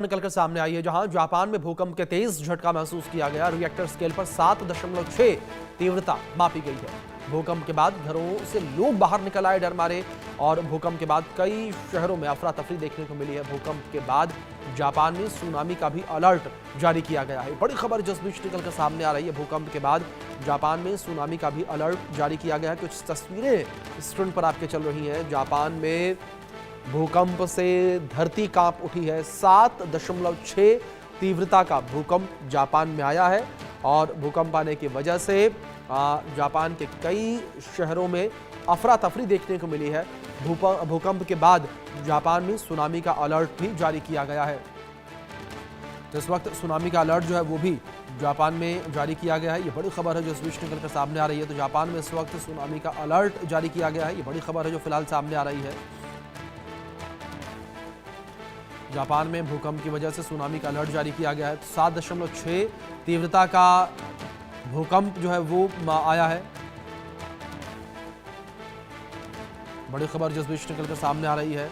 निकलकर सामने आई है, जहां जापान में भूकंप के तेज झटका महसूस किया गया। रिएक्टर स्केल पर 7.6 तीव्रता मापी गई है। भूकंप के बाद घरों से लोग बाहर निकल आए डर मारे, और भूकंप के बाद कई शहरों में अफरा तफरी देखने को मिली है। भूकंप के बाद जापान में सुनामी का भी अलर्ट जारी किया गया है। बड़ी खबर जिस बीच निकलकर सामने आ रही है, भूकंप के बाद जापान में सुनामी का भी अलर्ट जारी किया गया है। कुछ तस्वीरें स्क्रीन पर आपके चल रही हैं। जापान में भूकंप से धरती कांप उठी है। 7.6 तीव्रता का भूकंप जापान में आया है, और भूकंप आने की वजह से जापान के कई शहरों में अफरा तफरी देखने को मिली है। भूकंप के बाद जापान में सुनामी का अलर्ट भी जारी किया गया है। तो इस वक्त सुनामी का अलर्ट जो है वो भी जापान में जारी किया गया है। ये बड़ी खबर है जो इस बीच निकलकर सामने आ रही है। तो जापान में इस वक्त सुनामी का अलर्ट जारी किया गया है। ये बड़ी खबर है जो फिलहाल सामने आ रही है। जापान में भूकंप की वजह से सुनामी का अलर्ट जारी किया गया है। 7.6 तीव्रता का भूकंप जो है वो आया है। बड़ी खबर जिस बीच निकलकर सामने आ रही है।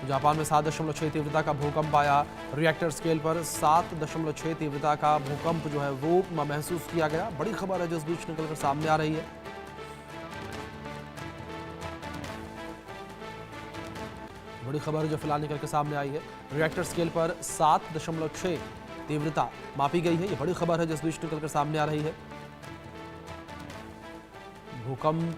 जापान में 7.6 तीव्रता का भूकंप आया। रिएक्टर स्केल पर 7.6 तीव्रता का भूकंप जो है वो महसूस किया गया। बड़ी खबर है जिस बीच निकलकर सामने आ रही है। बड़ी खबर जो फिलहाल निकल के सामने आई है। रिएक्टर स्केल पर 7.6 तीव्रता मापी गई है। ये बड़ी खबर है जिस बीच निकल कर सामने आ रही है। भूकंप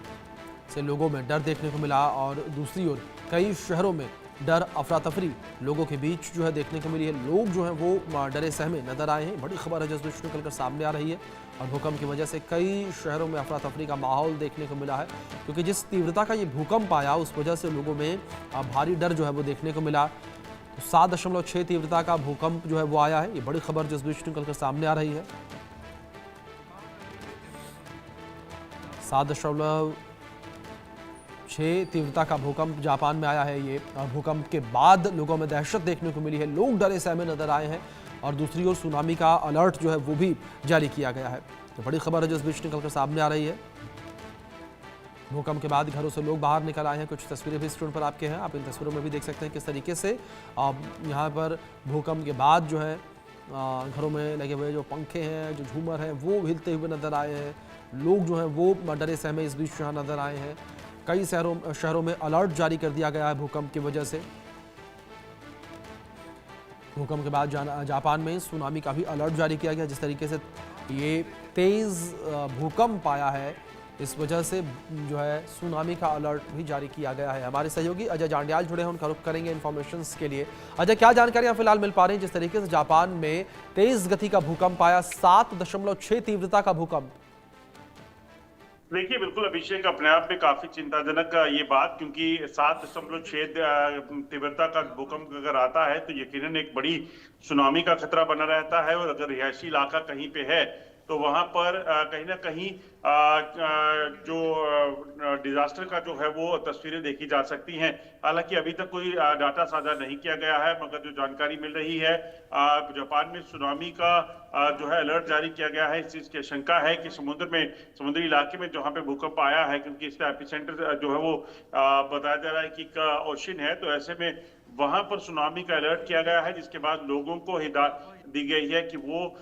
से लोगों में डर देखने को मिला, और दूसरी ओर कई शहरों में डर अफरा तफरी लोगों के बीच जो है देखने को मिली है। लोग जो हैं वो डरे सहमे नजर आए हैं। बड़ी खबर है जिस बीच निकल कर सामने आ रही है। और भूकंप की वजह से कई शहरों में अफरा तफरी का माहौल देखने को मिला है, क्योंकि जिस तीव्रता का ये भूकंप आया उस वजह से लोगों में भारी डर जो है वो देखने को मिला। 7.6 तीव्रता का भूकंप जो है वो आया है। ये बड़ी खबर जिस बीच निकल कर सामने आ रही है। 7.6 तीव्रता का भूकंप जापान में आया है। ये भूकंप के बाद लोगों में दहशत देखने को मिली है। लोग डरे सहमे नजर आए हैं, और दूसरी ओर सुनामी का अलर्ट जो है वो भी जारी किया गया है। तो बड़ी खबर है जिस बीच निकलकर सामने आ रही है। भूकंप के बाद घरों से लोग बाहर निकल आए हैं। कुछ तस्वीरें भी स्क्रीन पर आपके हैं। आप इन तस्वीरों में भी देख सकते हैं किस तरीके से यहाँ पर भूकंप के बाद जो है घरों में लगे हुए जो पंखे हैं, जो झूमर हैं, वो हिलते हुए नजर आए हैं। लोग जो हैं वो डरे सहमे इस बीच यहाँ नजर आए हैं। कई शहरों में अलर्ट जारी कर दिया गया है भूकंप की वजह से। भूकंप के बाद जापान में सुनामी का भी अलर्ट जारी किया गया। जिस तरीके से ये तेज भूकंप आया है, इस वजह से जो है सुनामी का अलर्ट भी जारी किया गया है। हमारे सहयोगी अजय जांडियाल जुड़े हैं, उनका रुख करेंगे इन्फॉर्मेशन के लिए। अजय, क्या जानकारियां फिलहाल मिल पा रही हैं जिस तरीके से जापान में तेज गति का भूकंप आया, 7.6 तीव्रता का भूकंप? देखिए, बिल्कुल अभिषेक, अपने आप में काफी चिंताजनक ये बात, क्योंकि 7.6 तीव्रता का भूकंप अगर आता है तो यकीनन एक बड़ी सुनामी का खतरा बना रहता है। और अगर रिहायशी इलाका कहीं पे है तो वहां पर कहीं ना कहीं जो डिजास्टर का जो है वो तस्वीरें देखी जा सकती हैं। हालांकि अभी तक कोई डाटा साझा नहीं किया गया है, मगर जो जानकारी मिल रही है, जापान में सुनामी का जो है अलर्ट जारी किया गया है। इस चीज की आशंका है कि समुद्री इलाके में जहां पे भूकंप आया है, क्योंकि इसका एपिसेंटर जो है वो बताया जा रहा है कि ओशन है, तो ऐसे में वहां पर सुनामी का अलर्ट किया गया है। जिसके बाद लोगों को हिदायत दी गई है कि वो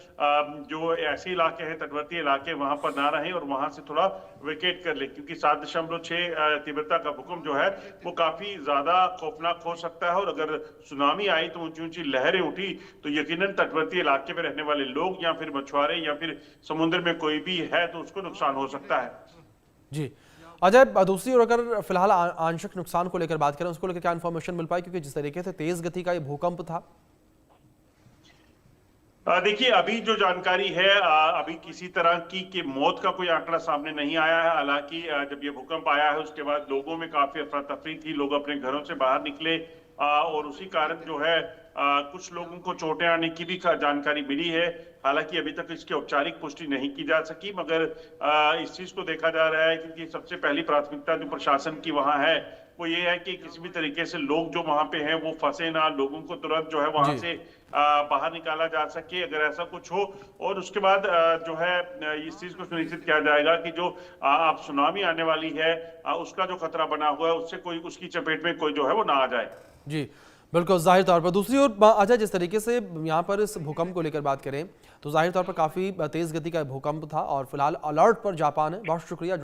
जो ऐसे इलाके हैं, तटवर्ती इलाके, वहां पर ना रहें और वहां से थोड़ा वेकेट कर लें, क्योंकि 7.6 तीव्रता का भूकंप जो है वो काफी ज्यादा खौफनाक हो सकता है। और अगर सुनामी आई तो ऊंची ऊंची लहरें उठी तो यकीनन तटवर्ती इलाके में रहने वाले लोग या फिर मछुआरे या फिर समुद्र में कोई भी है तो उसको नुकसान हो सकता है। जी अजय, दूसरी ओर अगर फिलहाल आंशिक नुकसान को लेकर बात करें, उसको लेकर क्या इंफॉर्मेशन मिल पाई, क्योंकि जिस तरीके से तेज गति का ये भूकंप था? देखिए, अभी जो जानकारी है, अभी किसी तरह की मौत का कोई आंकड़ा सामने नहीं आया है। हालांकि जब ये भूकंप आया है उसके बाद लोगों में काफी अफरा तफरी थी। लोग अपने घरों से बाहर निकले, और उसी कारण जो है कुछ लोगों को चोटें आने की भी जानकारी मिली है। हालांकि अभी तक इसकी औपचारिक पुष्टि नहीं की जा सकी, मगर इस चीज को देखा जा रहा है, क्योंकि सबसे पहली प्राथमिकता जो प्रशासन की वहां है वो ये है कि किसी भी तरीके से लोग जो वहां पे हैं वो फंसे ना, लोगों को तुरंत जो है वहां जी। से बाहर निकाला जा सके अगर ऐसा कुछ हो। और उसके बाद जो है इस चीज को सुनिश्चित किया जाएगा कि जो अब सुनामी आने वाली है उसका जो खतरा बना हुआ है उससे कोई उसकी चपेट में कोई जो है वो ना आ जाए। जी, बिल्कुल, ज़ाहिर तौर पर। दूसरी ओर अच्छा, जिस तरीके से यहाँ पर इस भूकंप को लेकर बात करें, तो ज़ाहिर तौर पर काफ़ी तेज़ गति का भूकंप था और फिलहाल अलर्ट पर जापान है। बहुत शुक्रिया।